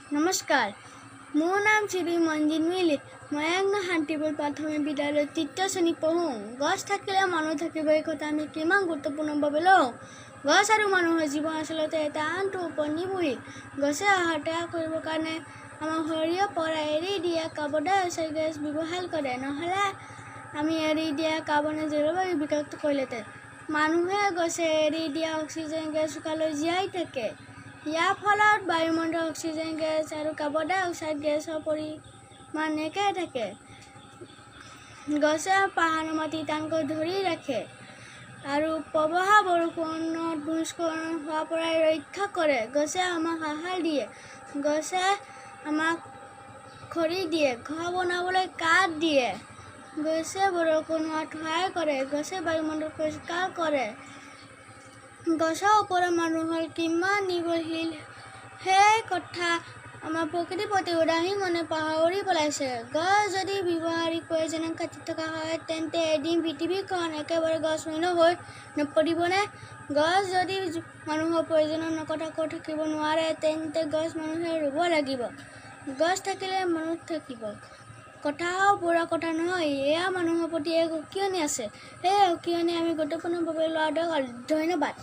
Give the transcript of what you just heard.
নমস্কাৰ, মোৰ নাম শ্ৰী মঞ্জিত মিলি। মই একদম শান্তিপুৰ প্ৰাথমিক বিদ্যালয়ত ৩য় শ্ৰেণী পঢ়োঁ। গছ থাকিলে মানুহ থাকিব, এই কথা আমি কিমান গুৰুত্বপূৰ্ণভাৱে লওঁ। গছ আৰু মানুহৰ জীৱন আচলতে এটা আনটোৰ ওপৰত নিৰ্ভৰশীল। গছে আহাৰ তৈয়াৰ কৰিবৰ কাৰণে আমাৰ শৰীৰৰ পৰা এৰি দিয়া কাৰ্বন ডাই অক্সাইড গেছ ব্যৱহাৰ কৰে, নহ'লে আমি এৰি দিয়া কাৰ্বনে জলবায়ু বিকৃত কৰিলেহেঁতেন। মানুহে গছে এৰি দিয়া অক্সিজেন গেছ উশাহলৈ জীয়াই থাকে। ইয়াৰ ফলত বায়ুমণ্ডলত অক্সিজেন গেছ আৰু কাৰ্বন ডাই অক্সাইড গেছৰ পৰিমাণ একেই থাকে। গছে পাহাৰৰ মাটি টানকৈ ধৰি ৰাখে আৰু প্ৰৱাহ বৰষুণত ভূমিস্খলন হোৱাৰ পৰা ৰক্ষা কৰে। গছে আমাক আহাৰ দিয়ে, গছে আমাক খৰি দিয়ে, ঘৰ বনাবলৈ কাঠ দিয়ে, গছে বৰষুণ হোৱাত সহায় কৰে, গছে বায়ুমণ্ডল পৰিষ্কাৰ কৰে। গছৰ ওপৰত মানুহৰ কিমান নিৰ্ভৰশীল সেই কথা আমাৰ প্ৰকৃতিৰ প্ৰতি উদাসীনে পাহৰি পেলাইছে। গছ যদি ব্যৱহাৰিক প্ৰয়োজনত কাটি থকা হয়, তেন্তে এদিন পৃথিৱীখন একেবাৰে গছশূন্য হৈ নপৰিবনে? গছ যদি মানুহৰ প্ৰয়োজনত নকটাকৈ থাকিব নোৱাৰে, তেন্তে গছ মানুহে ৰুব লাগিব। গছ থাকিলে মানুহ থাকিব। কথাও বুঢ়া কথা নহয়, এয়া মানুহৰ প্ৰতি এক উকিয়নি আছে। সেই উকিয়নি আমি গুৰুত্বপূৰ্ণভাৱে লোৱা দৰকাৰ। ধন্যবাদ।